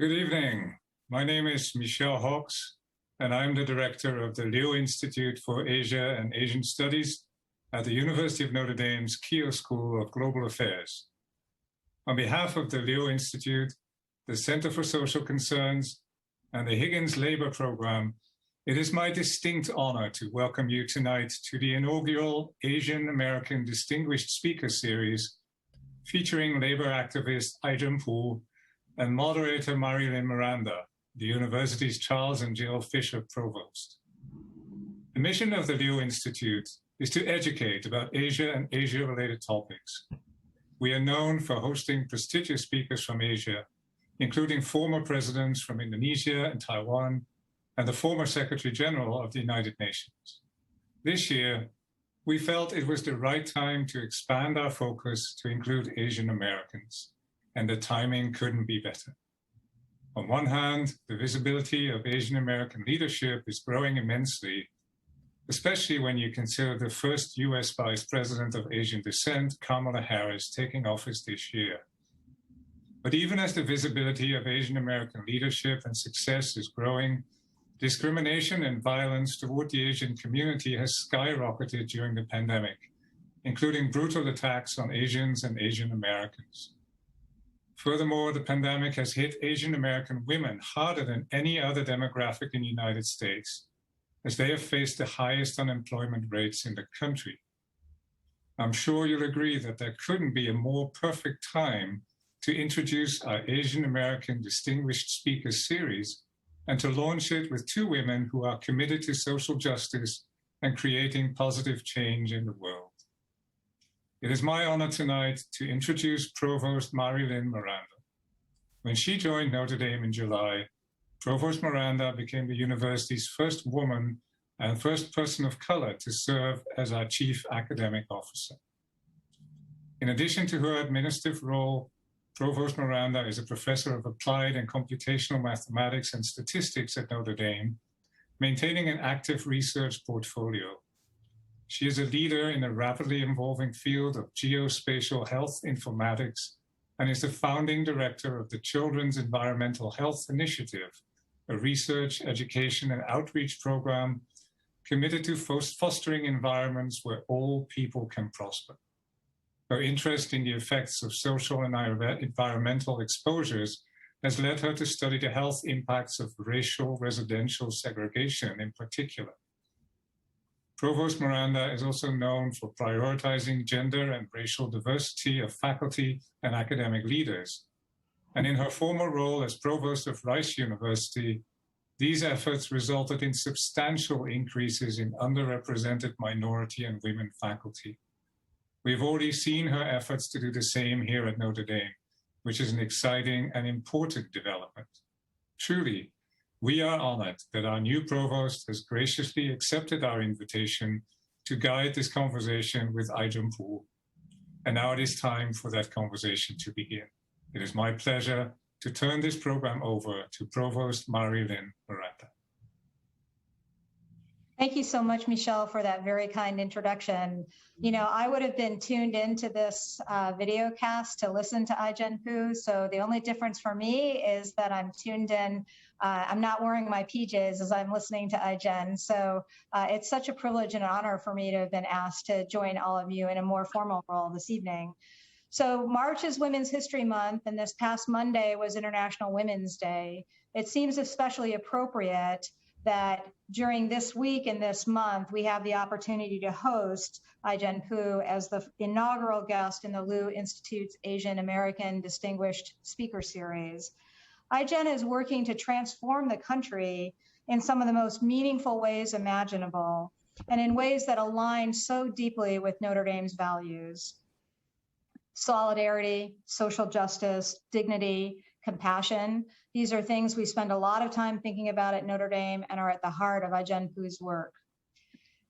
Good evening. My name is Michel Hawks, and I'm the director of the Leo Institute for Asia and Asian Studies at the University of Notre Dame's Keough School of Global Affairs. On behalf of the Leo Institute, the Center for Social Concerns, and the Higgins Labor Program, it is my distinct honor to welcome you tonight to the inaugural Asian American Distinguished Speaker Series featuring labor activist Ai-jen Poo and moderator Lynn Miranda, the university's Charles and Jill Fischer Provost. The mission of the Leo Institute is to educate about Asia and Asia-related topics. We are known for hosting prestigious speakers from Asia, including former presidents from Indonesia and Taiwan, and the former Secretary General of the United Nations. This year, we felt it was the right time to expand our focus to include Asian Americans, and the timing couldn't be better. On one hand, the visibility of Asian American leadership is growing immensely, especially when you consider the first US Vice President of Asian descent, Kamala Harris, taking office this year. But even as the visibility of Asian American leadership and success is growing, discrimination and violence toward the Asian community has skyrocketed during the pandemic, including brutal attacks on Asians and Asian Americans. Furthermore, the pandemic has hit Asian American women harder than any other demographic in the United States, as they have faced the highest unemployment rates in the country. I'm sure you'll agree that there couldn't be a more perfect time to introduce our Asian American Distinguished Speaker Series and to launch it with two women who are committed to social justice and creating positive change in the world. It is my honor tonight to introduce Provost Lynn Miranda. When she joined Notre Dame in July, Provost Miranda became the university's first woman and first person of color to serve as our chief academic officer. In addition to her administrative role, Provost Miranda is a professor of applied and computational mathematics and statistics at Notre Dame, maintaining an active research portfolio. She is a leader in the rapidly evolving field of geospatial health informatics and is the founding director of the Children's Environmental Health Initiative, a research, education, and outreach program committed to fostering environments where all people can prosper. Her interest in the effects of social and environmental exposures has led her to study the health impacts of racial residential segregation in particular. Provost Miranda is also known for prioritizing gender and racial diversity of faculty and academic leaders. And in her former role as provost of Rice University, these efforts resulted in substantial increases in underrepresented minority and women faculty. We've already seen her efforts to do the same here at Notre Dame, which is an exciting and important development. Truly, we are honored that our new provost has graciously accepted our invitation to guide this conversation with Ai-jen Poo. And now it is time for that conversation to begin. It is my pleasure to turn this program over to Provost Lynn Miranda. Thank you so much, Michelle, for that very kind introduction. You know, I would have been tuned into this video cast to listen to Ai-jen Poo, so the only difference for me is that I'm tuned in. I'm not wearing my PJs as I'm listening to Ai-jen, so it's such a privilege and honor for me to have been asked to join all of you in a more formal role this evening. So March is Women's History Month, and this past Monday was International Women's Day. It seems especially appropriate that during this week and this month, we have the opportunity to host Ai-jen Poo as the inaugural guest in the Leo Institute's Asian American Distinguished Speaker Series. Ai-jen is working to transform the country in some of the most meaningful ways imaginable and in ways that align so deeply with Notre Dame's values. Solidarity, social justice, dignity, compassion. These are things we spend a lot of time thinking about at Notre Dame and are at the heart of Ai-jen Poo's work.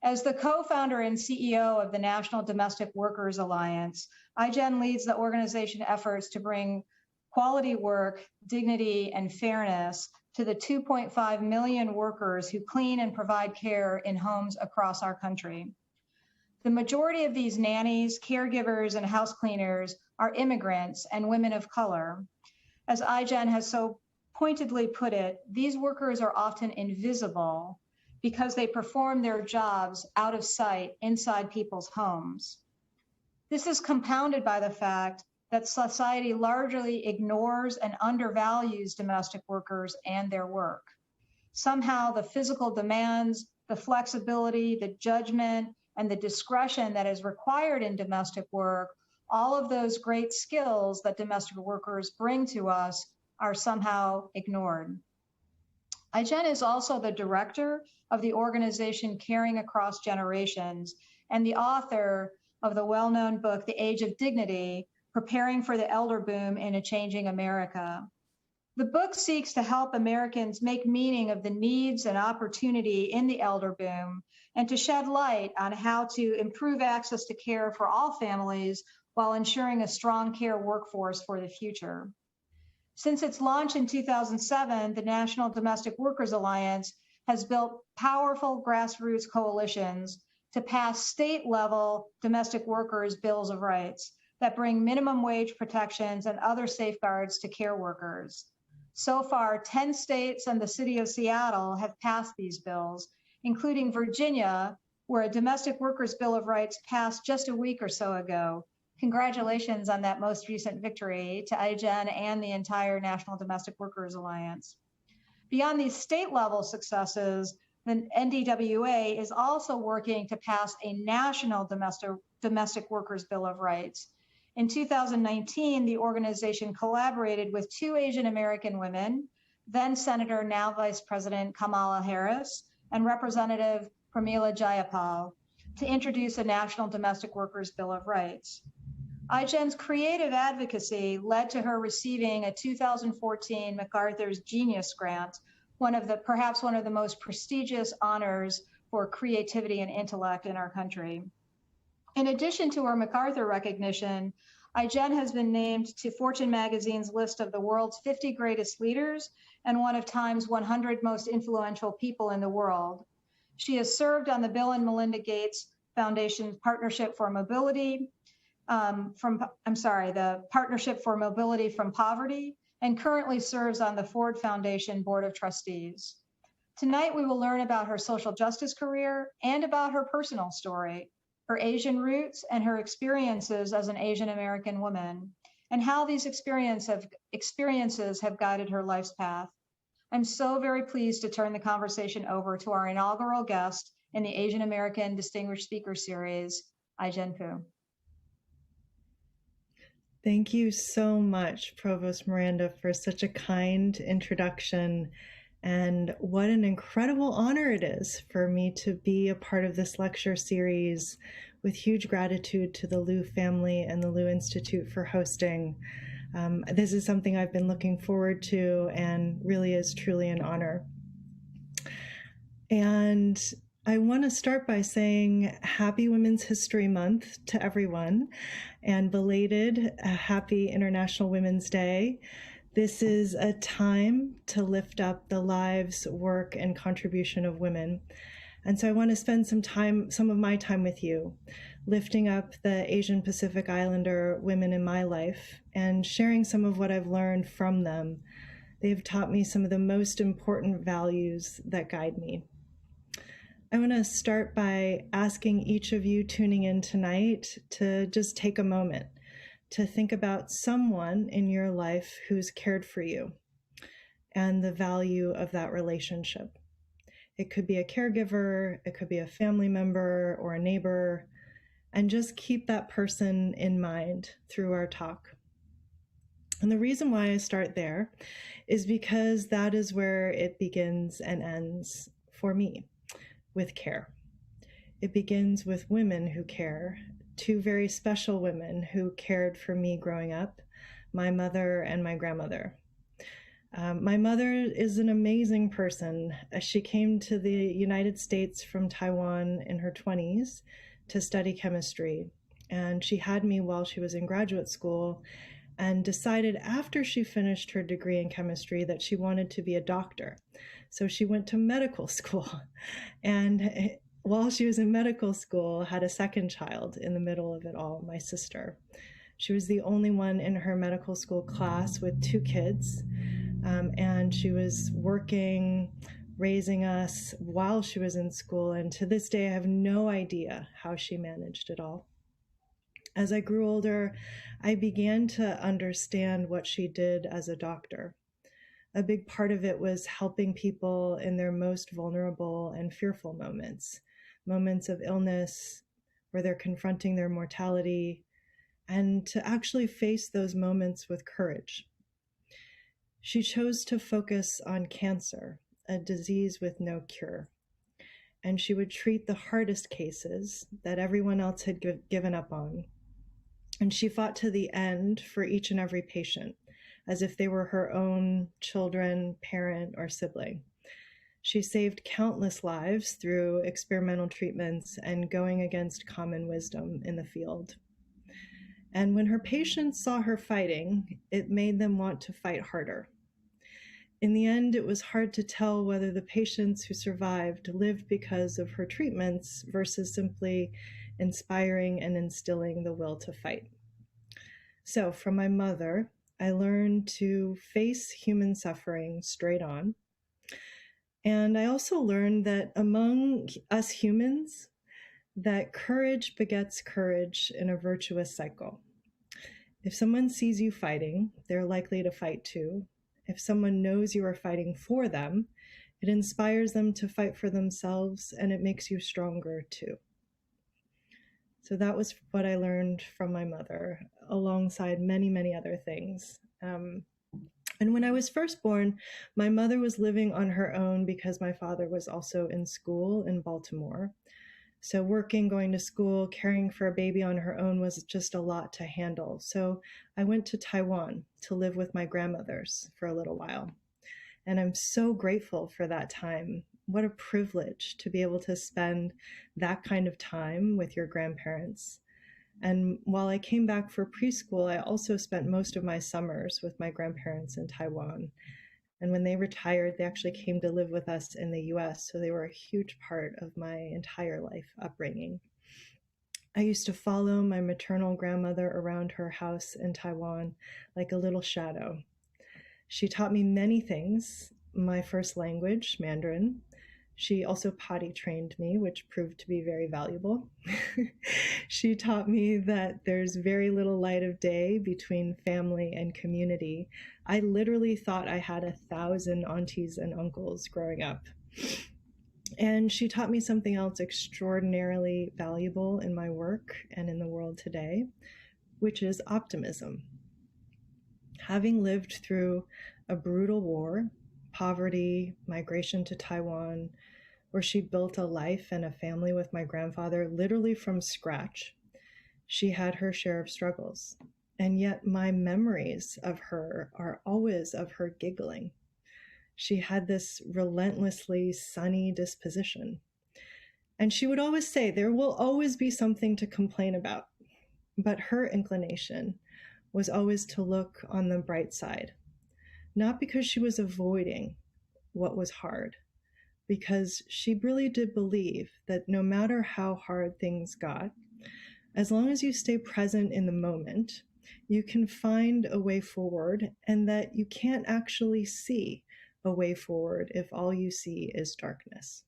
As the co-founder and CEO of the National Domestic Workers Alliance, Ai-jen leads the organization efforts to bring quality work, dignity, and fairness to the 2.5 million workers who clean and provide care in homes across our country. The majority of these nannies, caregivers, and house cleaners are immigrants and women of color. As Ai-jen has so pointedly put it, these workers are often invisible because they perform their jobs out of sight inside people's homes. This is compounded by the fact that society largely ignores and undervalues domestic workers and their work. Somehow the physical demands, the flexibility, the judgment, and the discretion that is required in domestic work, all of those great skills that domestic workers bring to us are somehow ignored. iGen is also the director of the organization Caring Across Generations and the author of the well-known book, The Age of Dignity, Preparing for the Elder Boom in a Changing America. The book seeks to help Americans make meaning of the needs and opportunity in the elder boom and to shed light on how to improve access to care for all families while ensuring a strong care workforce for the future. Since its launch in 2007, the National Domestic Workers Alliance has built powerful grassroots coalitions to pass state-level domestic workers' bills of rights that bring minimum wage protections and other safeguards to care workers. So far, 10 states and the city of Seattle have passed these bills, including Virginia, where a domestic workers' bill of rights passed just a week or so ago. Congratulations on that most recent victory to iGen and the entire National Domestic Workers Alliance. Beyond these state-level successes, the NDWA is also working to pass a national domestic workers' bill of rights. In 2019, the organization collaborated with 2 Asian American women, then Senator, now Vice President Kamala Harris, and Representative Pramila Jayapal, to introduce a national domestic workers' bill of rights. iGen's creative advocacy led to her receiving a 2014 MacArthur's Genius Grant, perhaps one of the most prestigious honors for creativity and intellect in our country. In addition to her MacArthur recognition, iGen has been named to Fortune magazine's list of the world's 50 greatest leaders and one of Time's 100 most influential people in the world. She has served on the Bill and Melinda Gates Foundation's Partnership for Mobility, the Partnership for Mobility from Poverty, and currently serves on the Ford Foundation Board of Trustees. Tonight, we will learn about her social justice career and about her personal story, her Asian roots, and her experiences as an Asian American woman, and how these experiences have guided her life's path. I'm so very pleased to turn the conversation over to our inaugural guest in the Asian American Distinguished Speaker Series, iGen Poo. Thank you so much, Provost Miranda, for such a kind introduction. And what an incredible honor it is for me to be a part of this lecture series, with huge gratitude to the Liu family and the Liu Institute for hosting. This is something I've been looking forward to and really is truly an honor. And I want to start by saying Happy Women's History Month to everyone, and belated Happy International Women's Day. This is a time to lift up the lives, work, and contribution of women. And so I want to spend some of my time with you, lifting up the Asian Pacific Islander women in my life and sharing some of what I've learned from them. They've taught me some of the most important values that guide me. I want to start by asking each of you tuning in tonight to just take a moment to think about someone in your life who's cared for you and the value of that relationship. It could be a caregiver, it could be a family member or a neighbor, and just keep that person in mind through our talk. And the reason why I start there is because that is where it begins and ends for me, with care. It begins with women who care, 2 very special women who cared for me growing up, my mother and my grandmother. My mother is an amazing person. She came to the United States from Taiwan in her 20s to study chemistry. And she had me while she was in graduate school and decided after she finished her degree in chemistry that she wanted to be a doctor. So she went to medical school, and while she was in medical school, had a second child in the middle of it all, my sister. She was the only one in her medical school class with 2 kids. And she was working, raising us while she was in school. And to this day, I have no idea how she managed it all. As I grew older, I began to understand what she did as a doctor. A big part of it was helping people in their most vulnerable and fearful moments, moments of illness where they're confronting their mortality, and to actually face those moments with courage. She chose to focus on cancer, a disease with no cure, and she would treat the hardest cases that everyone else had given up on. And she fought to the end for each and every patient, as if they were her own children, parent, or sibling. She saved countless lives through experimental treatments and going against common wisdom in the field. And when her patients saw her fighting, it made them want to fight harder. In the end, it was hard to tell whether the patients who survived lived because of her treatments versus simply inspiring and instilling the will to fight. So from my mother, I learned to face human suffering straight on. And I also learned that among us humans, that courage begets courage in a virtuous cycle. If someone sees you fighting, they're likely to fight too. If someone knows you are fighting for them, it inspires them to fight for themselves, and it makes you stronger too. So that was what I learned from my mother, alongside many, many other things. And when I was first born, my mother was living on her own because my father was also in school in Baltimore. So working, going to school, caring for a baby on her own was just a lot to handle. So I went to Taiwan to live with my grandmothers for a little while. And I'm so grateful for that time. What a privilege to be able to spend that kind of time with your grandparents. And while I came back for preschool, I also spent most of my summers with my grandparents in Taiwan. And when they retired, they actually came to live with us in the US. So they were a huge part of my entire life upbringing. I used to follow my maternal grandmother around her house in Taiwan like a little shadow. She taught me many things. My first language, Mandarin. She also potty trained me, which proved to be very valuable. She taught me that there's very little light of day between family and community. I literally thought I had 1,000 aunties and uncles growing up. And she taught me something else extraordinarily valuable in my work and in the world today, which is optimism. Having lived through a brutal war, poverty, migration to Taiwan, where she built a life and a family with my grandfather literally from scratch, she had her share of struggles. And yet my memories of her are always of her giggling. She had this relentlessly sunny disposition. And she would always say, there will always be something to complain about. But her inclination was always to look on the bright side, not because she was avoiding what was hard, because she really did believe that no matter how hard things got, as long as you stay present in the moment, you can find a way forward, and that you can't actually see a way forward if all you see is darkness.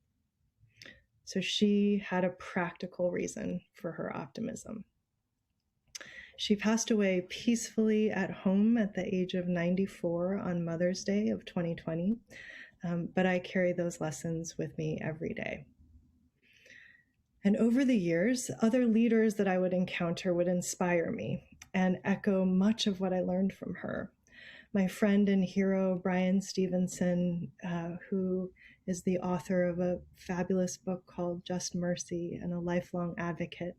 So she had a practical reason for her optimism. She passed away peacefully at home at the age of 94 on Mother's Day of 2020, but I carry those lessons with me every day. And over the years, other leaders that I would encounter would inspire me and echo much of what I learned from her. My friend and hero, Brian Stevenson, who is the author of a fabulous book called Just Mercy and a lifelong advocate,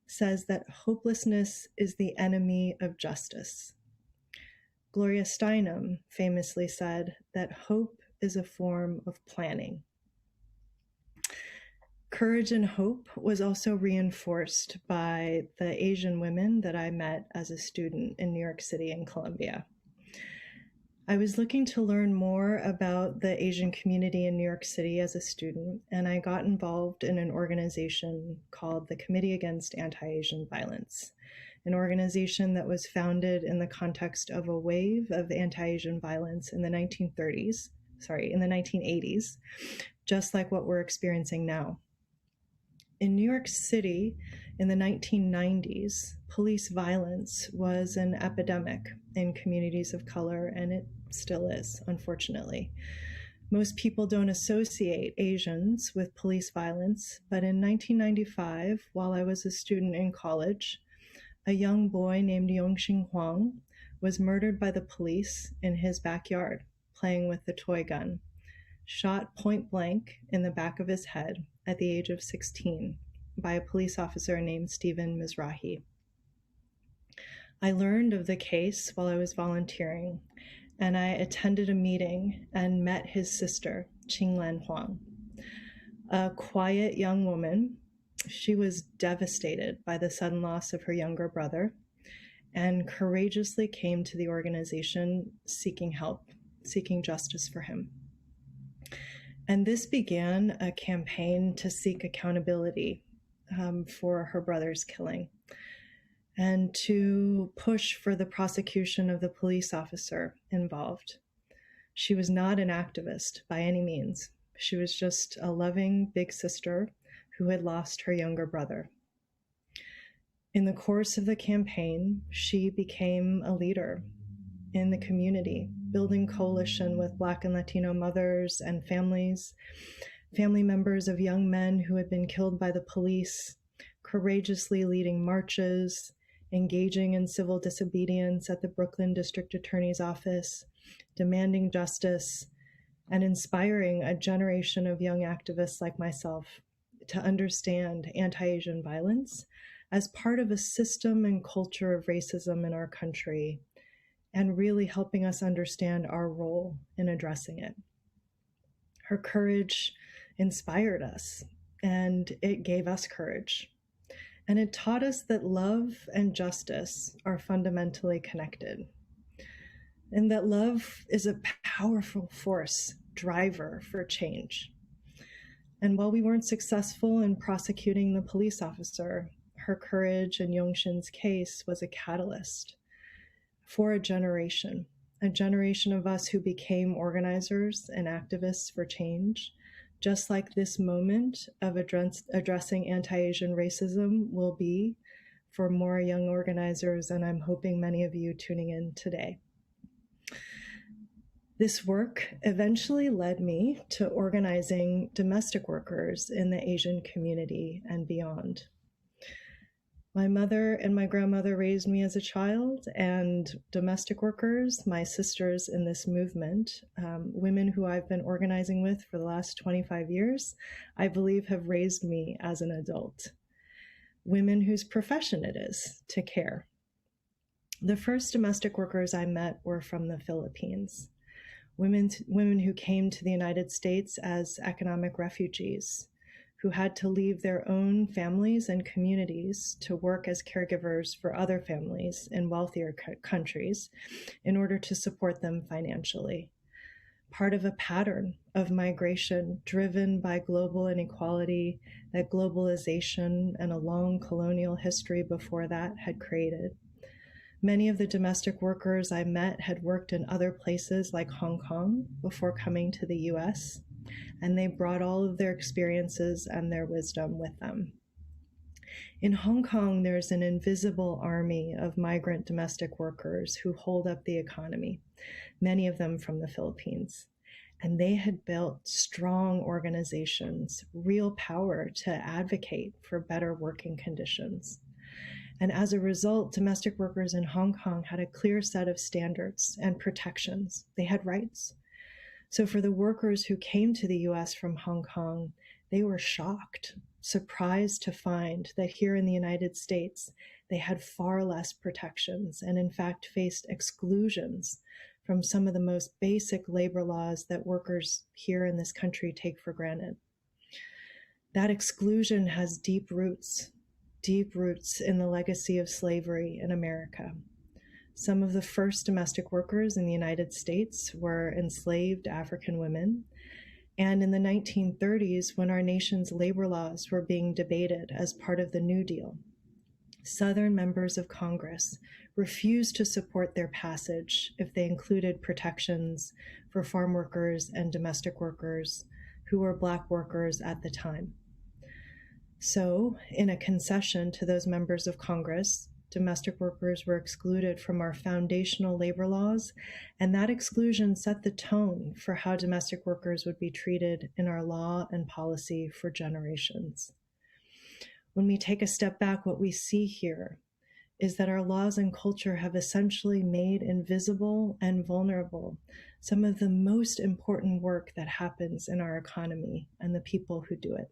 says that hopelessness is the enemy of justice. Gloria Steinem famously said that hope is a form of planning. Courage and hope was also reinforced by the Asian women that I met as a student in New York City and Columbia. I was looking to learn more about the Asian community in New York City as a student, and I got involved in an organization called the Committee Against Anti-Asian Violence. an organization that was founded in the context of a wave of anti-Asian violence in the 1980s, just like what we're experiencing now. In New York City in the 1990s, police violence was an epidemic in communities of color, and it still is, unfortunately. Most people don't associate Asians with police violence, but in 1995, while I was a student in college, a young boy named Yongxin Huang was murdered by the police in his backyard, playing with the toy gun, shot point blank in the back of his head at the age of 16 by a police officer named Stephen Mizrahi. I learned of the case while I was volunteering, and I attended a meeting and met his sister, Qinglan Huang, a quiet young woman. She was devastated by the sudden loss of her younger brother and courageously came to the organization seeking help, seeking justice for him. And this began a campaign to seek accountability for her brother's killing and to push for the prosecution of the police officer involved. She was not an activist by any means. She was just a loving big sister who had lost her younger brother. In the course of the campaign, she became a leader in the community, building coalition with Black and Latino mothers and families, family members of young men who had been killed by the police, courageously leading marches, engaging in civil disobedience at the Brooklyn District Attorney's Office, demanding justice, and inspiring a generation of young activists like myself to understand anti-Asian violence as part of a system and culture of racism in our country, and really helping us understand our role in addressing it. Her courage inspired us, and it gave us courage. And it taught us that love and justice are fundamentally connected, and that love is a powerful force driver for change. And while we weren't successful in prosecuting the police officer, her courage in Yongxin's case was a catalyst for a generation of us who became organizers and activists for change, just like this moment of addressing anti-Asian racism will be for more young organizers, and I'm hoping many of you tuning in today. This work eventually led me to organizing domestic workers in the Asian community and beyond. My mother and my grandmother raised me as a child, and domestic workers, my sisters in this movement, women who I've been organizing with for the last 25 years, I believe have raised me as an adult. Women whose profession it is to care. The first domestic workers I met were from the Philippines, women who came to the United States as economic refugees, who had to leave their own families and communities to work as caregivers for other families in wealthier countries in order to support them financially. Part of a pattern of migration driven by global inequality that globalization and a long colonial history before that had created. Many of the domestic workers I met had worked in other places like Hong Kong before coming to the US, and they brought all of their experiences and their wisdom with them. In Hong Kong, there's an invisible army of migrant domestic workers who hold up the economy, many of them from the Philippines. And they had built strong organizations, real power to advocate for better working conditions. And as a result, domestic workers in Hong Kong had a clear set of standards and protections. They had rights. So for the workers who came to the US from Hong Kong, they were shocked, surprised to find that here in the United States, they had far less protections and in fact faced exclusions from some of the most basic labor laws that workers here in this country take for granted. That exclusion has deep roots in the legacy of slavery in America. Some of the first domestic workers in the United States were enslaved African women. And in the 1930s, when our nation's labor laws were being debated as part of the New Deal, Southern members of Congress refused to support their passage if they included protections for farm workers and domestic workers who were Black workers at the time. So, in a concession to those members of Congress, domestic workers were excluded from our foundational labor laws, and that exclusion set the tone for how domestic workers would be treated in our law and policy for generations. When we take a step back, what we see here is that our laws and culture have essentially made invisible and vulnerable some of the most important work that happens in our economy and the people who do it.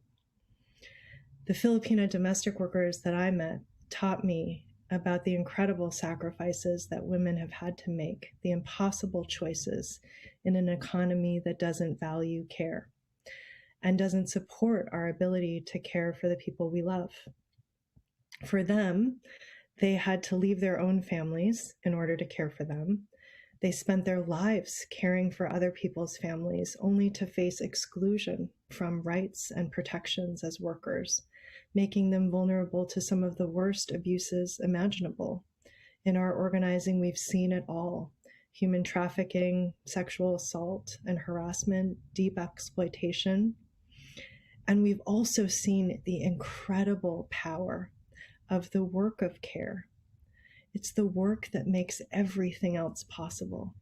The Filipino domestic workers that I met taught me about the incredible sacrifices that women have had to make, the impossible choices in an economy that doesn't value care and doesn't support our ability to care for the people we love. For them, they had to leave their own families in order to care for them. They spent their lives caring for other people's families, only to face exclusion from rights and protections as workers, making them vulnerable to some of the worst abuses imaginable. In our organizing, we've seen it all: human trafficking, sexual assault and harassment, deep exploitation. And we've also seen the incredible power of the work of care. It's the work that makes everything else possible.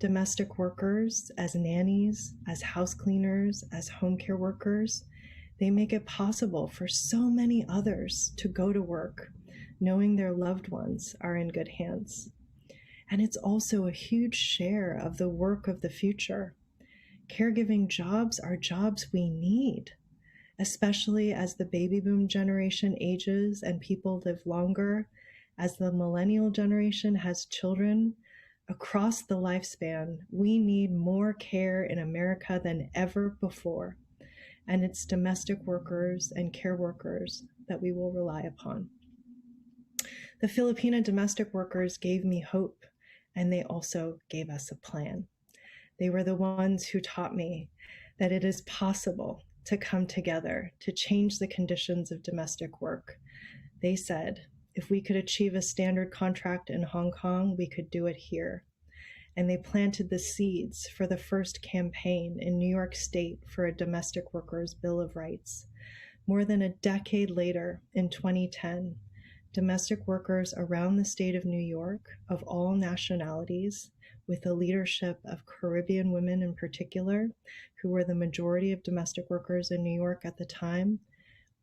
Domestic workers, as nannies, as house cleaners, as home care workers, they make it possible for so many others to go to work, knowing their loved ones are in good hands. And it's also a huge share of the work of the future. Caregiving jobs are jobs we need, especially as the baby boom generation ages and people live longer, as the millennial generation has children. Across the lifespan, we need more care in America than ever before, and it's domestic workers and care workers that we will rely upon. The Filipino domestic workers gave me hope, and they also gave us a plan. They were the ones who taught me that it is possible to come together to change the conditions of domestic work. They said, if we could achieve a standard contract in Hong Kong, we could do it here. And they planted the seeds for the first campaign in New York State for a domestic workers' Bill of Rights. More than a decade later, in 2010, domestic workers around the state of New York, of all nationalities, with the leadership of Caribbean women in particular, who were the majority of domestic workers in New York at the time,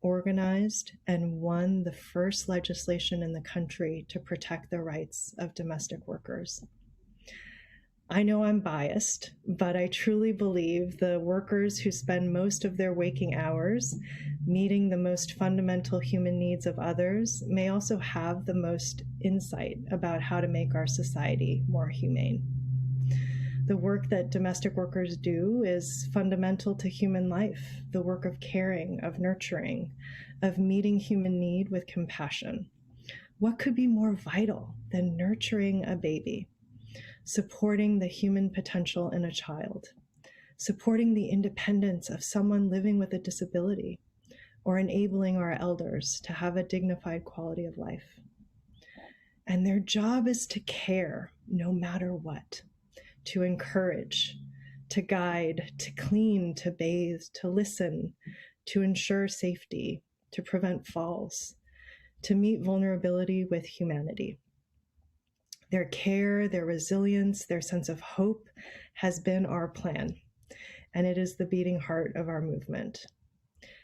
organized and won the first legislation in the country to protect the rights of domestic workers. I know I'm biased, but I truly believe the workers who spend most of their waking hours meeting the most fundamental human needs of others may also have the most insight about how to make our society more humane. The work that domestic workers do is fundamental to human life, the work of caring, of nurturing, of meeting human need with compassion. What could be more vital than nurturing a baby, supporting the human potential in a child, supporting the independence of someone living with a disability, or enabling our elders to have a dignified quality of life? And their job is to care no matter what, to encourage, to guide, to clean, to bathe, to listen, to ensure safety, to prevent falls, to meet vulnerability with humanity. Their care, their resilience, their sense of hope has been our plan, and it is the beating heart of our movement.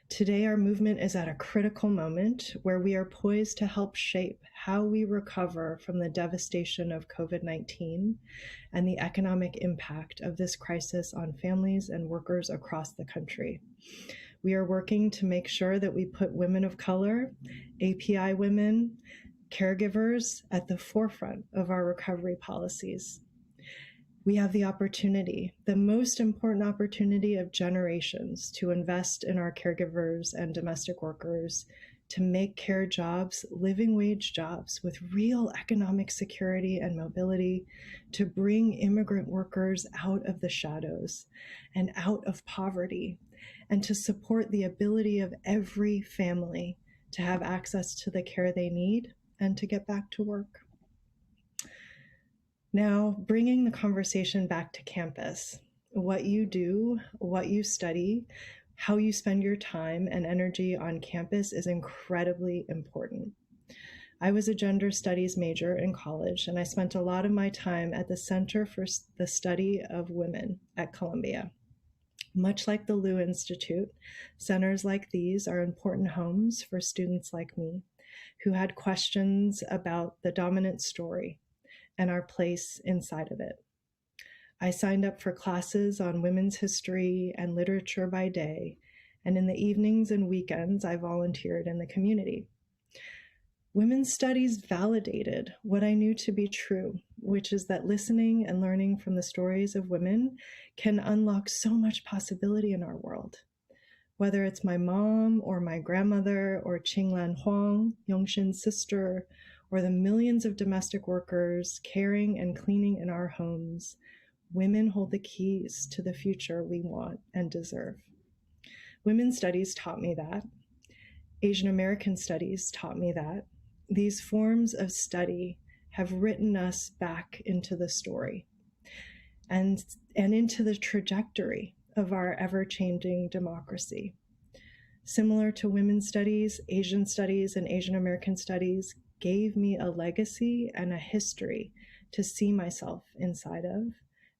Today, our movement is at a critical moment where we are poised to help shape how we recover from the devastation of COVID-19 and the economic impact of this crisis on families and workers across the country. We are working to make sure that we put women of color, API women, caregivers at the forefront of our recovery policies. We have the opportunity, the most important opportunity of generations, to invest in our caregivers and domestic workers, to make care jobs living wage jobs with real economic security and mobility, to bring immigrant workers out of the shadows and out of poverty, and to support the ability of every family to have access to the care they need, and to get back to work. Now, bringing the conversation back to campus, what you do, what you study, how you spend your time and energy on campus is incredibly important. I was a gender studies major in college, and I spent a lot of my time at the Center for the Study of Women at Columbia. Much like the Liu Institute, centers like these are important homes for students like me who had questions about the dominant story and our place inside of it. I signed up for classes on women's history and literature by day, and in the evenings and weekends, I volunteered in the community. Women's studies validated what I knew to be true, which is that listening and learning from the stories of women can unlock so much possibility in our world. Whether it's my mom or my grandmother or Qinglan Huang, Yongxin's sister, or the millions of domestic workers caring and cleaning in our homes, women hold the keys to the future we want and deserve. Women's studies taught me that. Asian American studies taught me that. These forms of study have written us back into the story and into the trajectory of our ever-changing democracy. Similar to women's studies, Asian studies and Asian American studies gave me a legacy and a history to see myself inside of,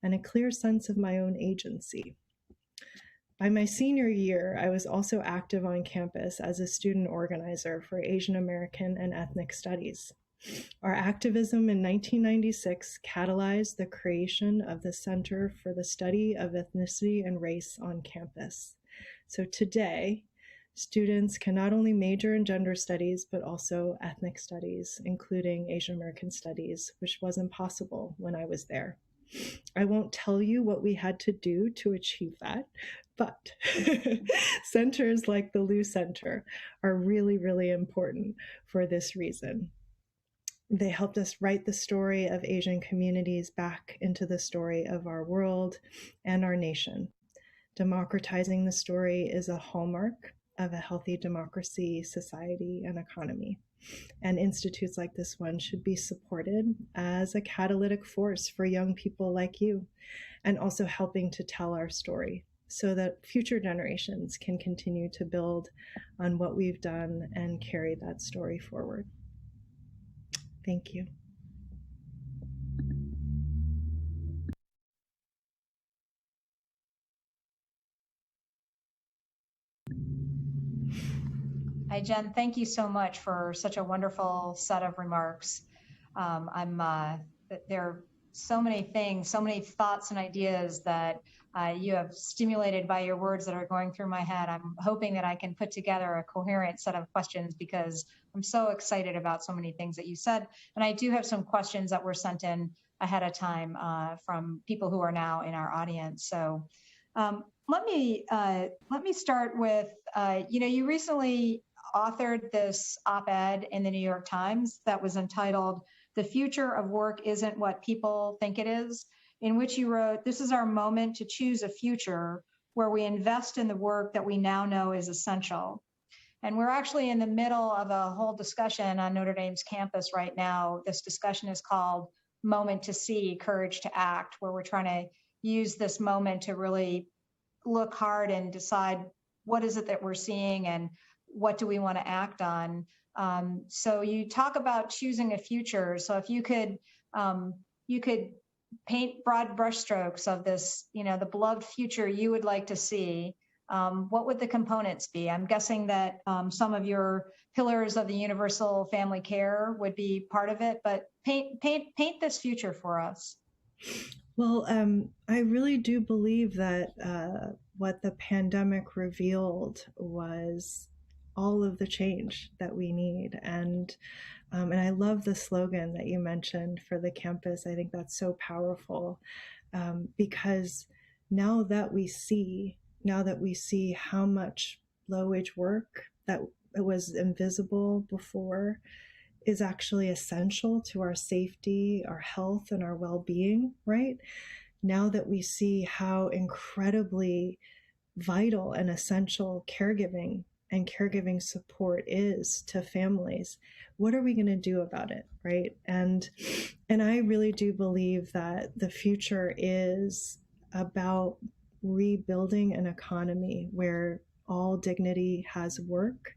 and a clear sense of my own agency. By my senior year, I was also active on campus as a student organizer for Asian American and ethnic studies. Our activism in 1996 catalyzed the creation of the Center for the Study of Ethnicity and Race on campus. So today, students can not only major in gender studies, but also ethnic studies, including Asian American studies, which wasn't possible when I was there. I won't tell you what we had to do to achieve that, but centers like the Liu Center are really, really important for this reason. They helped us write the story of Asian communities back into the story of our world and our nation. Democratizing the story is a hallmark of a healthy democracy, society, and economy. And institutes like this one should be supported as a catalytic force for young people like you, and also helping to tell our story so that future generations can continue to build on what we've done and carry that story forward. Thank you. Hi, Jen. Thank you so much for such a wonderful set of remarks. There are so many things, so many thoughts and ideas that you have stimulated by your words that are going through my head. I'm hoping that I can put together a coherent set of questions because I'm so excited about so many things that you said. And I do have some questions that were sent in ahead of time from people who are now in our audience. So let me start with, you recently authored this op-ed in the New York Times that was entitled, "The Future of Work Isn't What People Think It Is," in which you wrote, "This is our moment to choose a future where we invest in the work that we now know is essential." And we're actually in the middle of a whole discussion on Notre Dame's campus right now. This discussion is called Moment to See, Courage to Act, where we're trying to use this moment to really look hard and decide what is it that we're seeing and what do we want to act on. So you talk about choosing a future. So if you could paint broad brushstrokes of this, the beloved future you would like to see, what would the components be? I'm guessing that some of your pillars of the universal family care would be part of it, but paint this future for us. Well, I really do believe that what the pandemic revealed was all of the change that we need. And I love the slogan that you mentioned for the campus. I think that's so powerful because now that we see how much low-wage work that was invisible before is actually essential to our safety, our health, and our well-being, right? Now that we see how incredibly vital and essential caregiving and caregiving support is to families, what are we going to do about it, right? And I really do believe that the future is about rebuilding an economy where all dignity has work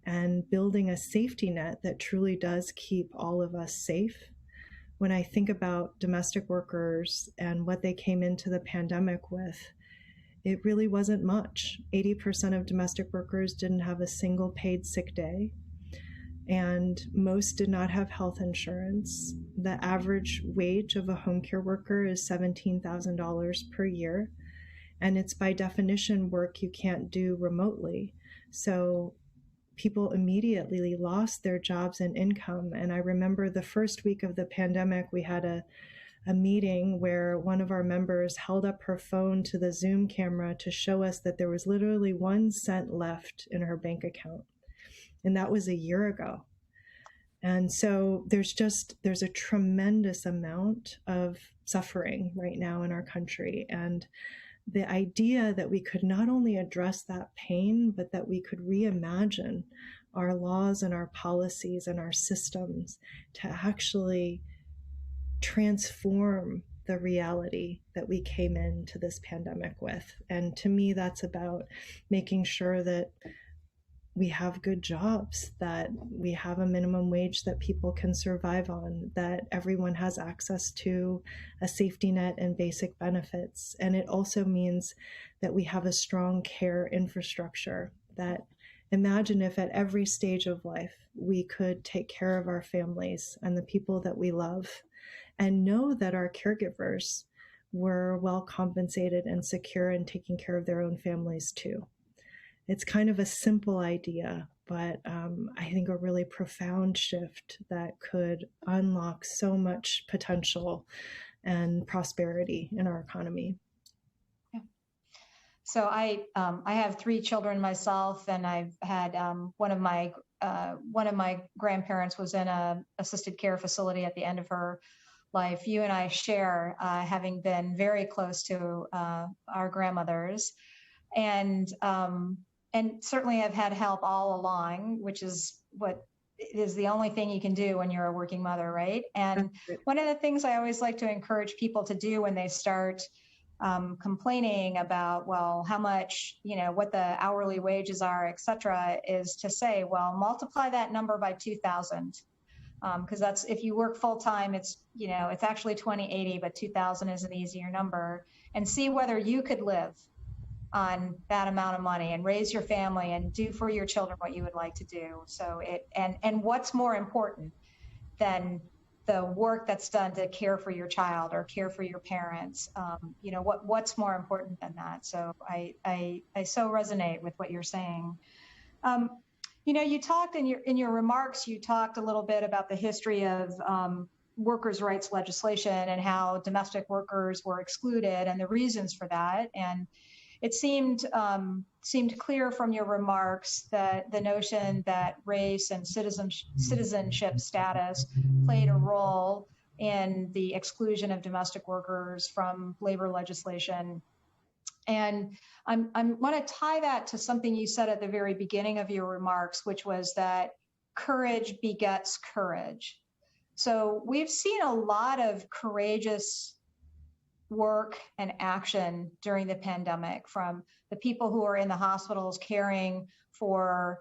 and building a safety net that truly does keep all of us safe. When I think about domestic workers and what they came into the pandemic with, it really wasn't much. 80% of domestic workers didn't have a single paid sick day, and most did not have health insurance. The average wage of a home care worker is $17,000 per year, and it's by definition work you can't do remotely. So people immediately lost their jobs and income. And I remember the first week of the pandemic, we had a meeting where one of our members held up her phone to the Zoom camera to show us that there was literally 1 cent left in her bank account. And that was a year ago. And so there's a tremendous amount of suffering right now in our country. And the idea that we could not only address that pain, but that we could reimagine our laws and our policies and our systems to actually transform the reality that we came into this pandemic with. And to me, that's about making sure that we have good jobs, that we have a minimum wage that people can survive on, that everyone has access to a safety net and basic benefits. And it also means that we have a strong care infrastructure. That imagine if at every stage of life we could take care of our families and the people that we love, and know that our caregivers were well compensated and secure and taking care of their own families too. It's kind of a simple idea, but I think a really profound shift that could unlock so much potential and prosperity in our economy. Yeah. So I have 3 children myself, and I've had one of my grandparents was in a assisted care facility at the end of her life. You and I share having been very close to our grandmothers, and certainly have had help all along, which is what is the only thing you can do when you're a working mother, right? And one of the things I always like to encourage people to do when they start complaining about, well, how much, what the hourly wages are, et cetera, is to say, well, multiply that number by 2,000. Because that's, if you work full time, it's actually 2080, but 2,000 is an easier number, and see whether you could live on that amount of money and raise your family and do for your children what you would like to do. So and what's more important than the work that's done to care for your child or care for your parents? What's more important than that? So I so resonate with what you're saying. You talked in your remarks, you talked a little bit about the history of workers' rights legislation and how domestic workers were excluded and the reasons for that. And it seemed clear from your remarks that the notion that race and citizenship status played a role in the exclusion of domestic workers from labor legislation. And I want to tie that to something you said at the very beginning of your remarks, which was that courage begets courage. So we've seen a lot of courageous work and action during the pandemic, from the people who are in the hospitals caring for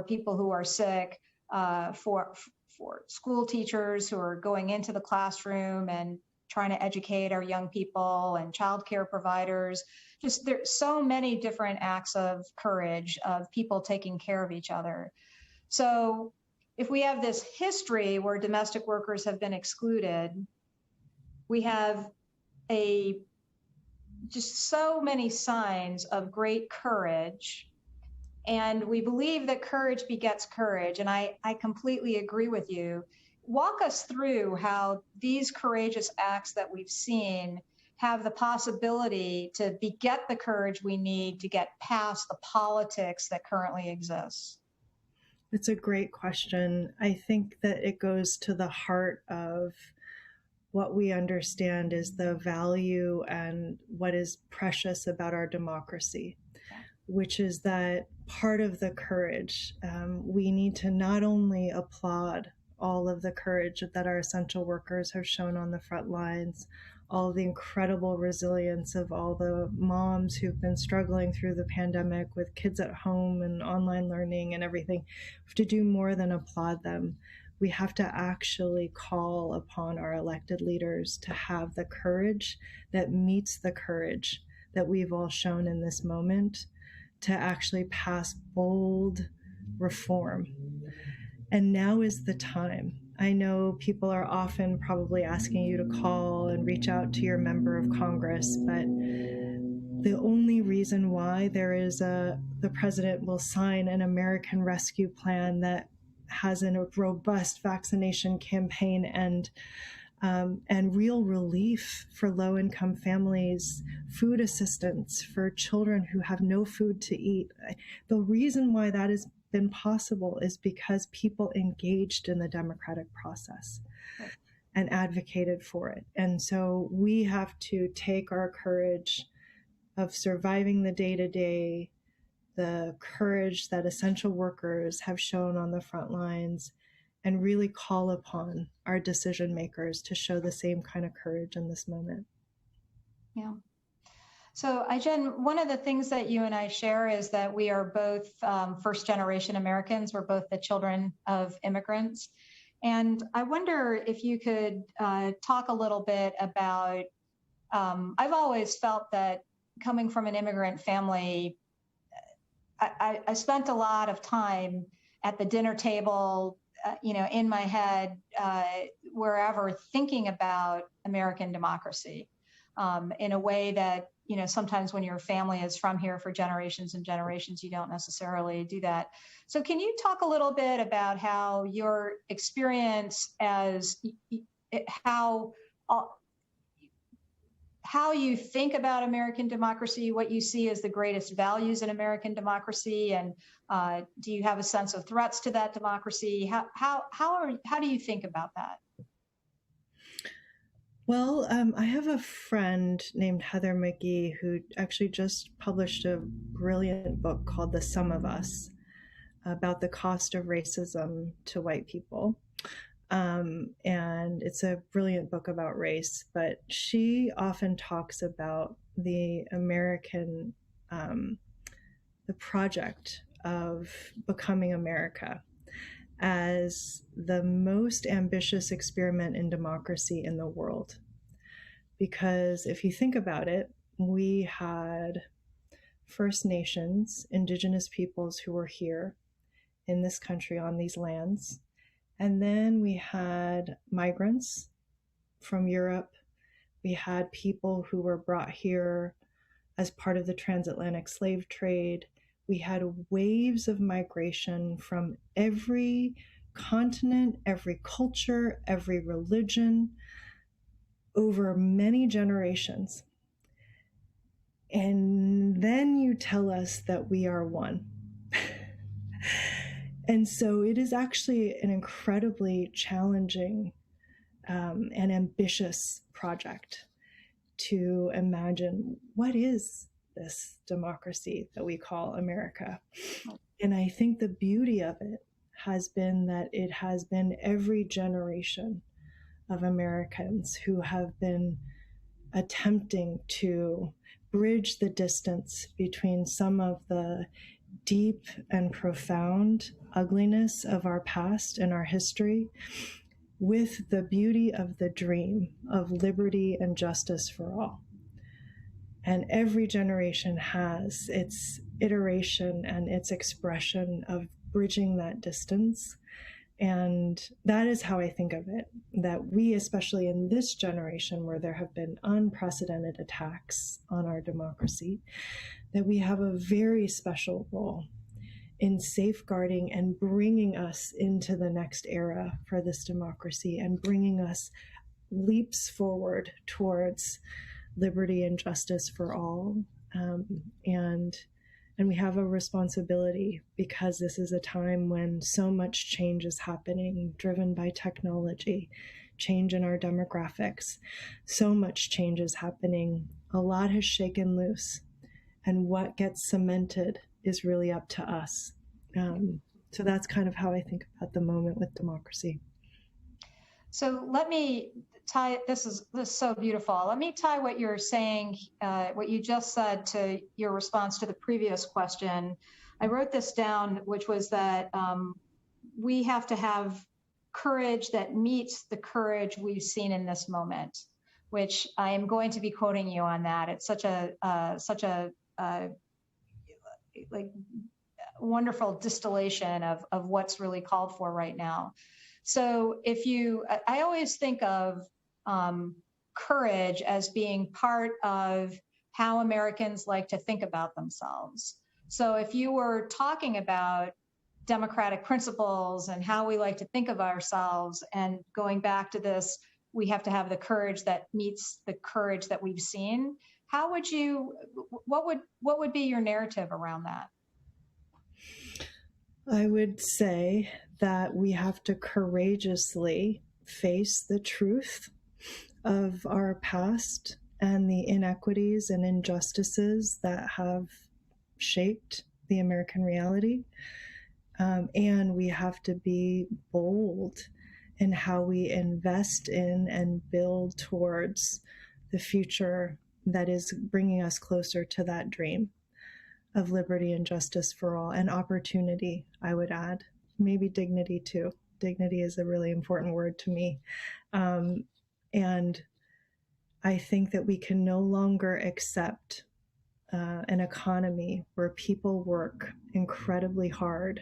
people who are sick, for school teachers who are going into the classroom and trying to educate our young people, and childcare providers. Just there's so many different acts of courage of people taking care of each other. So if we have this history where domestic workers have been excluded, we have just so many signs of great courage, and we believe that courage begets courage. And I completely agree with you. Walk us through how these courageous acts that we've seen have the possibility to beget the courage we need to get past the politics that currently exists. It's a great question. I think that it goes to the heart of what we understand is the value and what is precious about our democracy. which is that part of the courage, we need to not only applaud all of the courage that our essential workers have shown on the front lines, all the incredible resilience of all the moms who've been struggling through the pandemic with kids at home and online learning and everything. We have to do more than applaud them. We have to actually call upon our elected leaders to have the courage that meets the courage that we've all shown in this moment to actually pass bold reform. And now is the time. I know people are often probably asking you to call and reach out to your member of Congress, but the only reason why the president will sign an American Rescue Plan that has a robust vaccination campaign and real relief for low-income families, food assistance for children who have no food to eat. The reason why that has been possible is because people engaged in the democratic process and advocated for it. And so we have to take our courage of surviving the day-to-day, the courage that essential workers have shown on the front lines, and really call upon our decision makers to show the same kind of courage in this moment. Yeah. So, Ai-jen, one of the things that you and I share is that we are both first-generation Americans. We're both the children of immigrants. And I wonder if you could talk a little bit about, I've always felt that coming from an immigrant family, I spent a lot of time at the dinner table, in my head, wherever, thinking about American democracy in a way that, sometimes when your family is from here for generations and generations, you don't necessarily do that. So can you talk a little bit about how your experience how you think about American democracy, what you see as the greatest values in American democracy, and do you have a sense of threats to that democracy? How do you think about that? Well, I have a friend named Heather McGee who actually just published a brilliant book called The Sum of Us about the cost of racism to white people. And it's a brilliant book about race, but she often talks about the American, the project of becoming America as the most ambitious experiment in democracy in the world. Because if you think about it, we had First Nations, indigenous peoples who were here in this country on these lands. And then we had migrants from Europe. We had people who were brought here as part of the transatlantic slave trade. We had waves of migration from every continent, every culture, every religion over many generations. And then you tell us that we are one. And so it is actually an incredibly challenging and ambitious project to imagine what is this democracy that we call America. And I think the beauty of it has been that it has been every generation of Americans who have been attempting to bridge the distance between some of the deep and profound ugliness of our past and our history with the beauty of the dream of liberty and justice for all. And every generation has its iteration and its expression of bridging that distance. And that is how I think of it, that we, especially in this generation where there have been unprecedented attacks on our democracy, that we have a very special role in safeguarding and bringing us into the next era for this democracy and bringing us leaps forward towards liberty and justice for all. And we have a responsibility because this is a time when so much change is happening, driven by technology, change in our demographics. So much change is happening. A lot has shaken loose. and what gets cemented is really up to us. So that's kind of how I think about the moment with democracy. So let me tie, this is so beautiful. Let me tie what you're saying, what you just said, to your response to the previous question. I wrote this down, which was that we have to have courage that meets the courage we've seen in this moment, which I am going to be quoting you on that. It's such a like wonderful distillation of what's really called for right now. So I always think of courage as being part of how Americans like to think about themselves. So if you were talking about democratic principles and how we like to think of ourselves, and going back to this, we have to have the courage that meets the courage that we've seen. How would you, what would be your narrative around that? I would say that we have to courageously face the truth of our past and the inequities and injustices that have shaped the American reality. And we have to be bold in how we invest in and build towards the future that is bringing us closer to that dream of liberty and justice for all, and opportunity, I would add. Maybe dignity too. Dignity is a really important word to me. And I think that we can no longer accept an economy where people work incredibly hard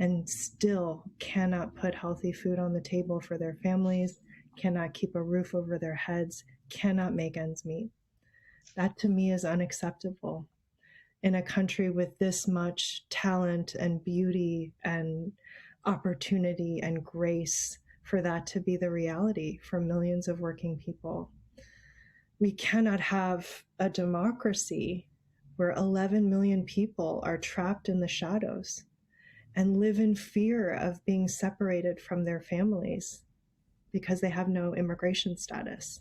and still cannot put healthy food on the table for their families, cannot keep a roof over their heads, cannot make ends meet. That to me is unacceptable. In a country with this much talent and beauty and opportunity and grace, for that to be the reality for millions of working people. We cannot have a democracy where 11 million people are trapped in the shadows and live in fear of being separated from their families because they have no immigration status,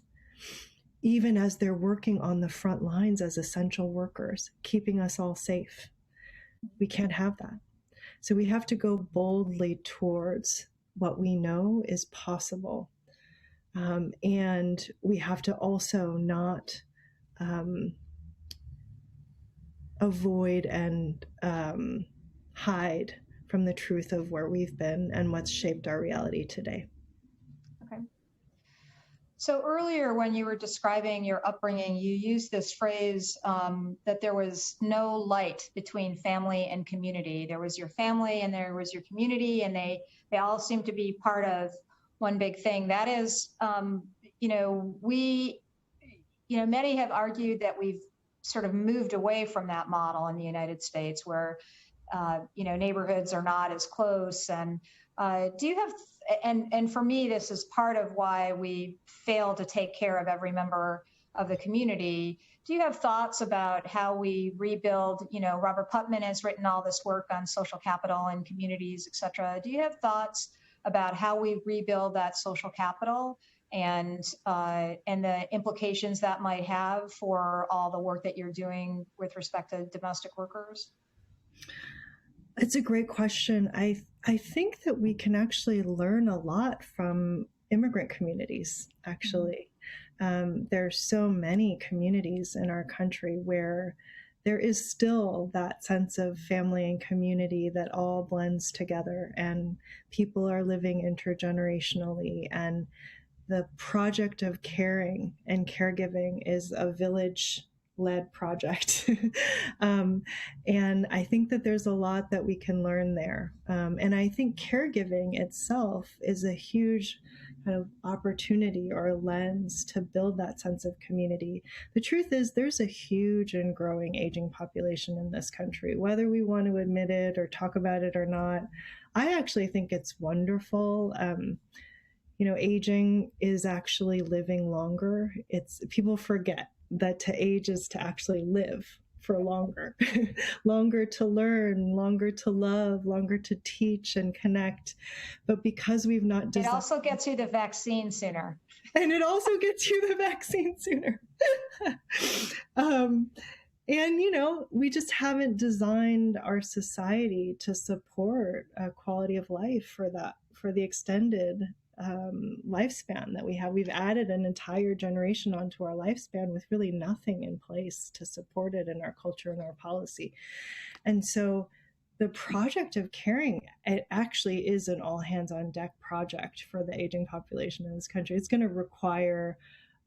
even as they're working on the front lines as essential workers, keeping us all safe. We can't have that. So we have to go boldly towards what we know is possible. And we have to also not avoid and hide from the truth of where we've been and what's shaped our reality today. Okay. So earlier, when you were describing your upbringing, you used this phrase that there was no light between family and community. There was your family and there was your community, and they all seem to be part of one big thing. That is, many have argued that we've sort of moved away from that model in the United States, where neighborhoods are not as close. And do you have, and for me, this is part of why we fail to take care of every member of the community. Do you have thoughts about how we rebuild? Robert Putnam has written all this work on social capital and communities, et cetera. Do you have thoughts about how we rebuild that social capital and the implications that might have for all the work that you're doing with respect to domestic workers? It's a great question. I think that we can actually learn a lot from immigrant communities, actually. There's so many communities in our country where there is still that sense of family and community that all blends together, and people are living intergenerationally, and the project of caring and caregiving is a village-led project. And I think that there's a lot that we can learn there. And I think caregiving itself is a huge kind of opportunity or lens to build that sense of community. The truth is there's a huge and growing aging population in this country, whether we want to admit it or talk about it or not. I actually think it's wonderful. Aging is actually living longer. People forget that to age is to actually live for longer, longer to learn, longer to love, longer to teach and connect. But because we've not designed... It also gets you the vaccine sooner. And it also gets you the vaccine sooner. And, you know, we just haven't designed our society to support a quality of life for the extended lifespan that we have. We've added an entire generation onto our lifespan with really nothing in place to support it in our culture and our policy. And so the project of caring, it actually is an all hands on deck project for the aging population in this country. It's going to require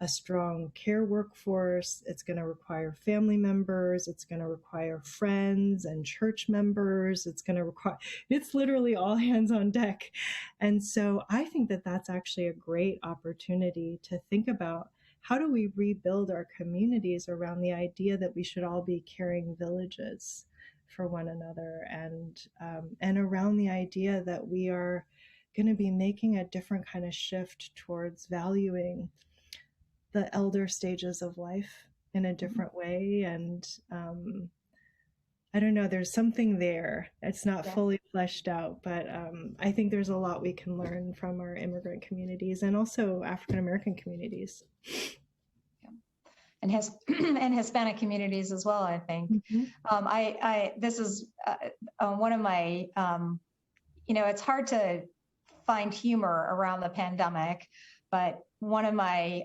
a strong care workforce. It's going to require family members. It's going to require friends and church members. It's literally all hands on deck. And so I think that that's actually a great opportunity to think about how do we rebuild our communities around the idea that we should all be caring villages for one another, and around the idea that we are going to be making a different kind of shift towards valuing the elder stages of life in a different way. And I don't know, there's something there. It's not fully fleshed out, but I think there's a lot we can learn from our immigrant communities and also African American communities. And and Hispanic communities as well, I think. Mm-hmm. This is one of my, it's hard to find humor around the pandemic, but one of my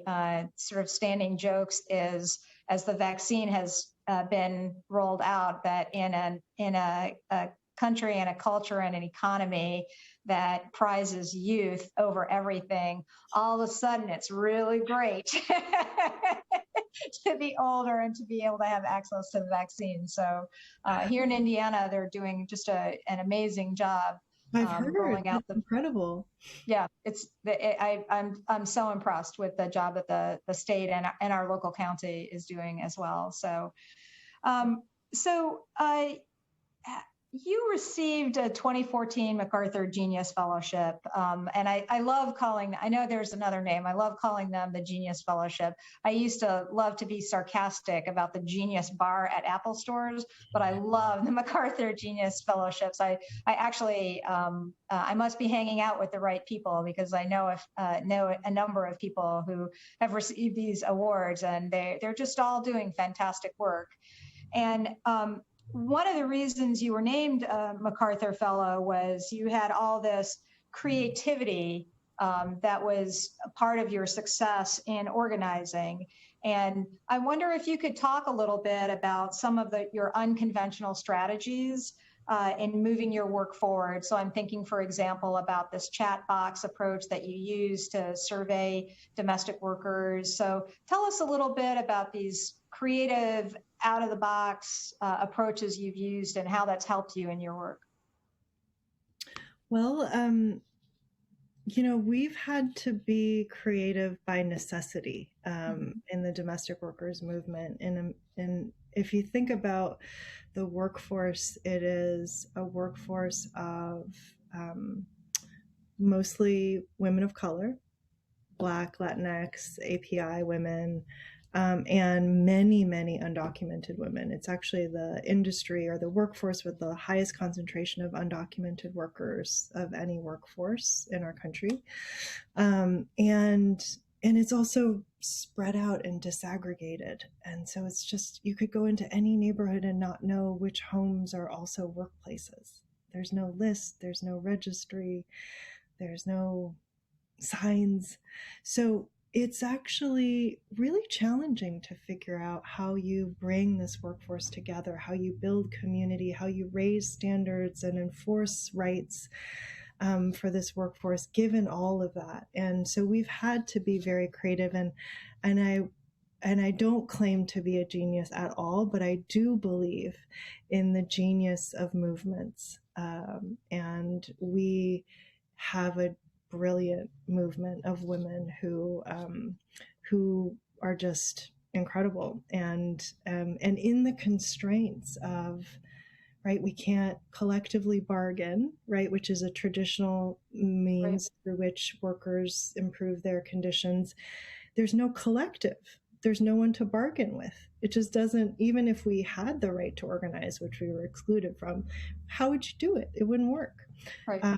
sort of standing jokes is, as the vaccine has been rolled out, that in a country and a culture and an economy that prizes youth over everything, all of a sudden it's really great to be older and to be able to have access to the vaccine. So here in Indiana, they're doing just an amazing job. I've heard rolling out incredible. Yeah, I'm so impressed with the job that the state and our local county is doing as well. So, you received a 2014 MacArthur Genius Fellowship, and I love calling, I know there's another name, I love calling them the Genius Fellowship. I used to love to be sarcastic about the Genius Bar at Apple stores, but I love the MacArthur Genius Fellowships. I actually, I must be hanging out with the right people, because I know a number of people who have received these awards, and they're just all doing fantastic work. And one of the reasons you were named a MacArthur Fellow was you had all this creativity that was a part of your success in organizing. And I wonder if you could talk a little bit about some of your unconventional strategies in moving your work forward. So I'm thinking, for example, about this chat box approach that you use to survey domestic workers. So tell us a little bit about these creative, out-of-the-box approaches you've used and how that's helped you in your work. Well, we've had to be creative by necessity in the domestic workers movement. And if you think about the workforce, it is a workforce of mostly women of color, Black, Latinx, API women, and many, many undocumented women. It's actually the industry or the workforce with the highest concentration of undocumented workers of any workforce in our country. And it's also spread out and disaggregated. And so it's just, you could go into any neighborhood and not know which homes are also workplaces. There's no list, there's no registry, there's no signs. So it's actually really challenging to figure out how you bring this workforce together, how you build community, how you raise standards and enforce rights for this workforce, given all of that. And so we've had to be very creative, and I don't claim to be a genius at all, but I do believe in the genius of movements. And we have a brilliant movement of women who are just incredible, and in the constraints of, right, we can't collectively bargain, right, which is a traditional means through which workers improve their conditions. There's no collective. There's no one to bargain with. It just doesn't, even if we had the right to organize, which we were excluded from, how would you do it? It wouldn't work. Right.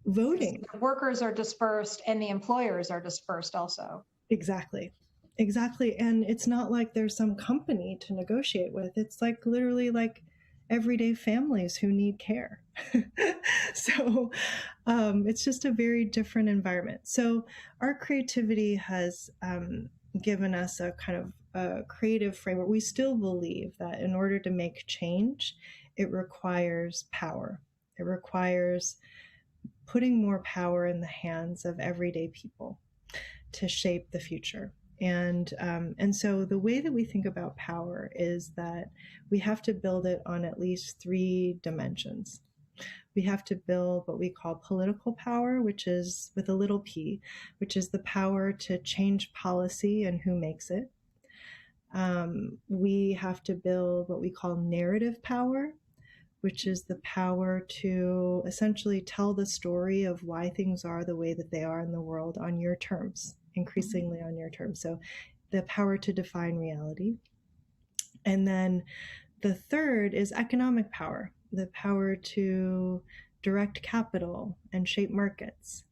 Voting. The workers are dispersed and the employers are dispersed also. Exactly. Exactly. And it's not like there's some company to negotiate with. It's like literally like everyday families who need care. So it's just a very different environment. So our creativity has given us a kind of a creative framework. We still believe that in order to make change, it requires power. It requires putting more power in the hands of everyday people to shape the future. And so the way that we think about power is that we have to build it on at least 3 dimensions. We have to build what we call political power, which is with a little p, which is the power to change policy and who makes it. We have to build what we call narrative power, which is the power to essentially tell the story of why things are the way that they are in the world on your terms, increasingly on your terms. So the power to define reality. And then the third is economic power, the power to direct capital and shape markets.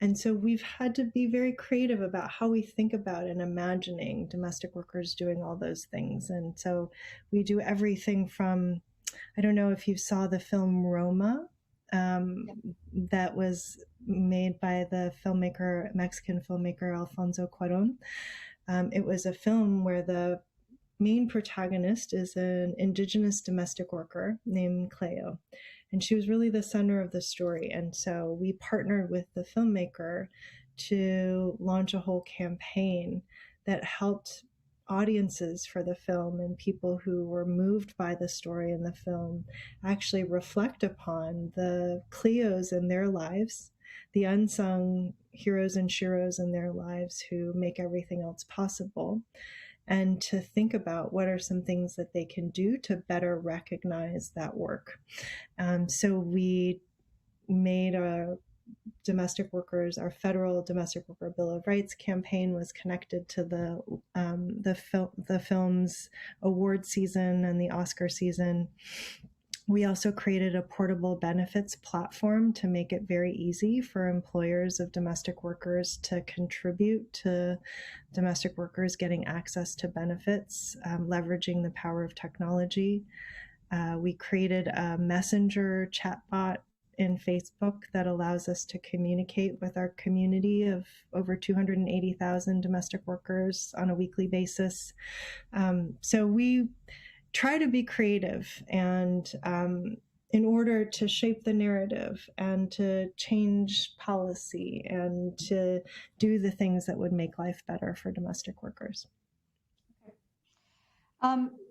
And so we've had to be very creative about how we think about and imagining domestic workers doing all those things. And so we do everything from, I don't know if you saw the film Roma, that was made by the Mexican filmmaker Alfonso Cuarón. It was a film where the main protagonist is an indigenous domestic worker named Cleo, and she was really the center of the story. And so we partnered with the filmmaker to launch a whole campaign that helped audiences for the film and people who were moved by the story in the film actually reflect upon the Cleos in their lives, the unsung heroes and sheroes in their lives who make everything else possible, and to think about what are some things that they can do to better recognize that work. So we made our federal domestic worker Bill of Rights campaign was connected to the film's award season and the Oscar season. We also created a portable benefits platform to make it very easy for employers of domestic workers to contribute to domestic workers getting access to benefits, leveraging the power of technology. We created a messenger chatbot in Facebook that allows us to communicate with our community of over 280,000 domestic workers on a weekly basis. So we try to be creative and in order to shape the narrative and to change policy and to do the things that would make life better for domestic workers.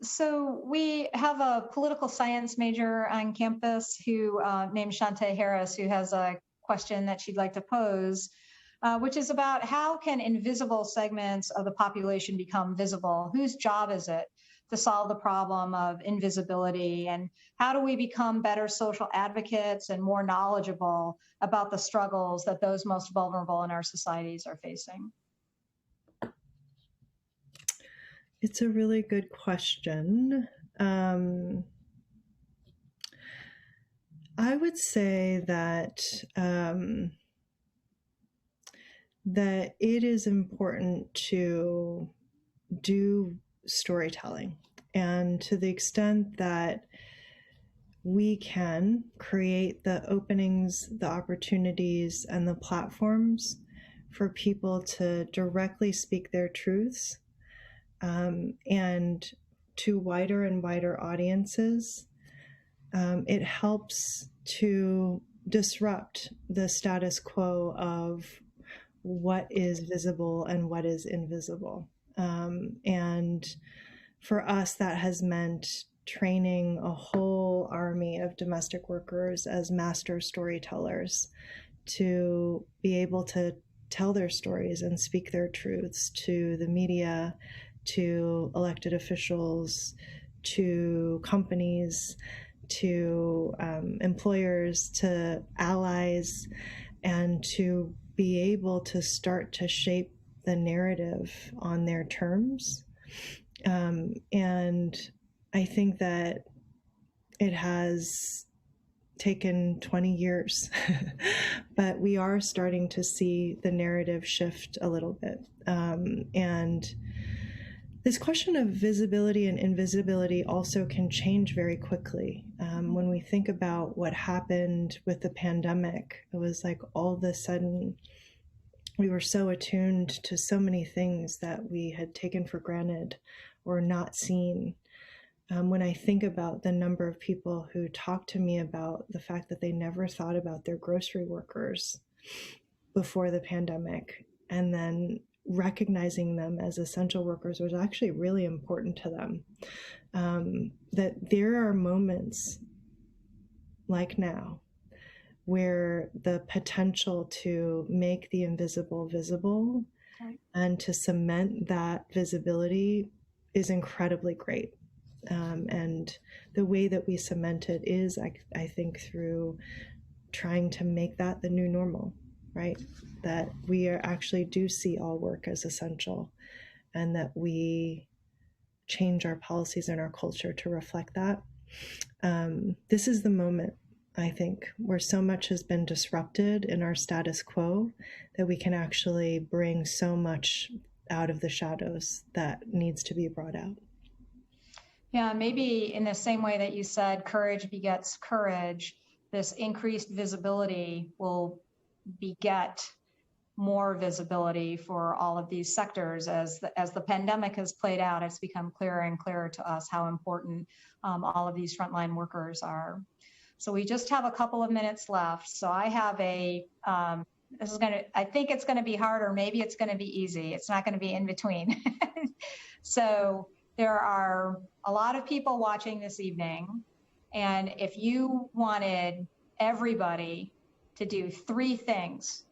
So we have a political science major on campus who named Shantae Harris, who has a question that she'd like to pose, which is about how can invisible segments of the population become visible? Whose job is it to solve the problem of invisibility? And how do we become better social advocates and more knowledgeable about the struggles that those most vulnerable in our societies are facing? It's a really good question. I would say that that it is important to do storytelling, and to the extent that we can create the openings, the opportunities, and the platforms for people to directly speak their truths, and to wider and wider audiences, it helps to disrupt the status quo of what is visible and what is invisible. And for us, that has meant training a whole army of domestic workers as master storytellers to be able to tell their stories and speak their truths to the media, to elected officials, to companies, to employers, to allies, and to be able to start to shape the narrative on their terms. And I think that it has taken 20 years, but we are starting to see the narrative shift a little bit. And This question of visibility and invisibility also can change very quickly. When we think about what happened with the pandemic, it was like all of a sudden we were so attuned to so many things that we had taken for granted or not seen. When I think about the number of people who talk to me about the fact that they never thought about their grocery workers before the pandemic, and then recognizing them as essential workers was actually really important to them. That there are moments like now where the potential to make the invisible visible, okay, and to cement that visibility is incredibly great. And the way that we cement it is, I think, through trying to make that the new normal, right? That we actually do see all work as essential, and that we change our policies and our culture to reflect that. This is the moment, I think, where so much has been disrupted in our status quo that we can actually bring so much out of the shadows that needs to be brought out. Yeah, maybe in the same way that you said courage begets courage, this increased visibility will beget more visibility for all of these sectors. As the pandemic has played out, it's become clearer and clearer to us how important all of these frontline workers are. So we just have a couple of minutes left. So I have I think it's going to be hard, or maybe it's going to be easy. It's not going to be in between. So there are a lot of people watching this evening. And if you wanted everybody to do 3 things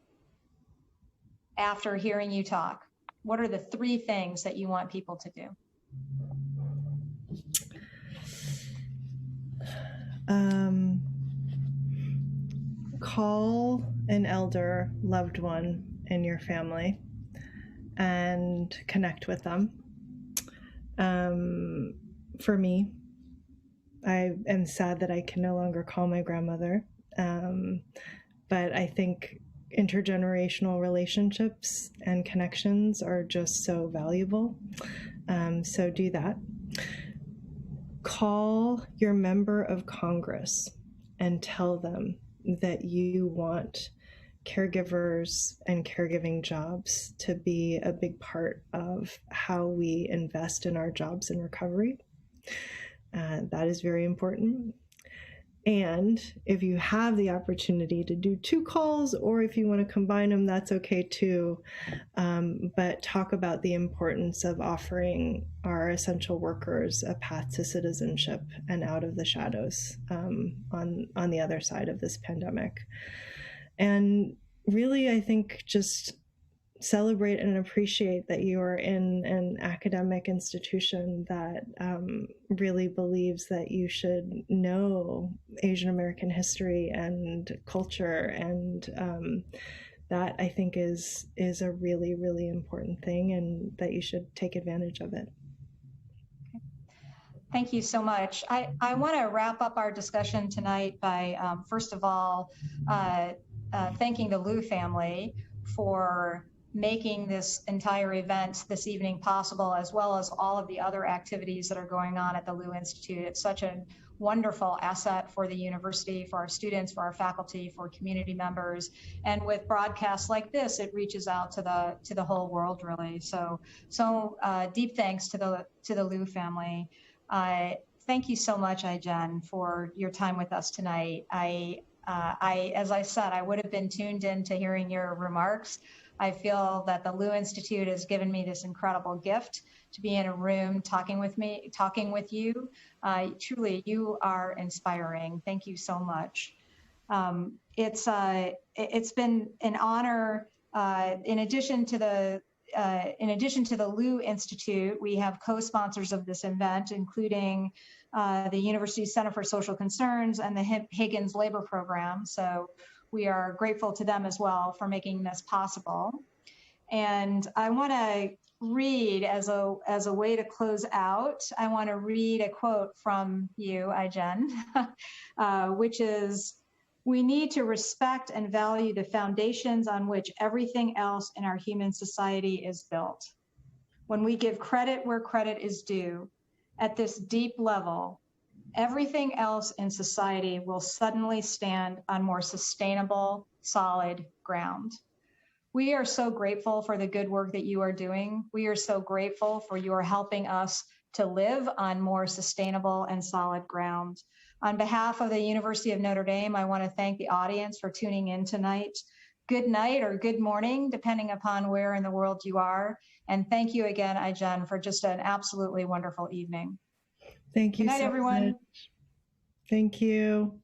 after hearing you talk, what are the 3 things that you want people to do? Call an elder loved one in your family and connect with them. For me, I am sad that I can no longer call my grandmother, but I think intergenerational relationships and connections are just so valuable. So do that. Call your member of Congress and tell them that you want caregivers and caregiving jobs to be a big part of how we invest in our jobs in recovery. That is very important. And if you have the opportunity to do 2 calls, or if you want to combine them, that's okay too. But talk about the importance of offering our essential workers a path to citizenship and out of the shadows on the other side of this pandemic. And really, I think just celebrate and appreciate that you are in an academic institution that really believes that you should know Asian American history and culture, and that I think is a really, really important thing, and that you should take advantage of it. Thank you so much. I want to wrap up our discussion tonight by, first of all, thanking the Liu family for making this entire event this evening possible, as well as all of the other activities that are going on at the Liu Institute. It's such a wonderful asset for the university, for our students, for our faculty, for community members. And with broadcasts like this, it reaches out to the whole world, really. So deep thanks to the Liu family. Thank you so much, Ai-jen, for your time with us tonight. As I said, I would have been tuned in to hearing your remarks. I feel that the Liu Institute has given me this incredible gift to be in a room talking with you. Truly, you are inspiring. Thank you so much. It's been an honor. In addition to the Liu Institute, we have co-sponsors of this event, including the University Center for Social Concerns and the Higgins Labor Program. So we are grateful to them as well for making this possible. And I want to read, as a way to close out, I want to read a quote from you, Ai-jen, which is, "We need to respect and value the foundations on which everything else in our human society is built." when we give credit where credit is due, at this deep level, everything else in society will suddenly stand on more sustainable, solid ground. We are so grateful for the good work that you are doing. We are so grateful for your helping us to live on more sustainable and solid ground. On behalf of the University of Notre Dame, I want to thank the audience for tuning in tonight. Good night or good morning, depending upon where in the world you are. And thank you again, Ai-jen, for just an absolutely wonderful evening. Thank you Good night, so everyone. much. Thank you.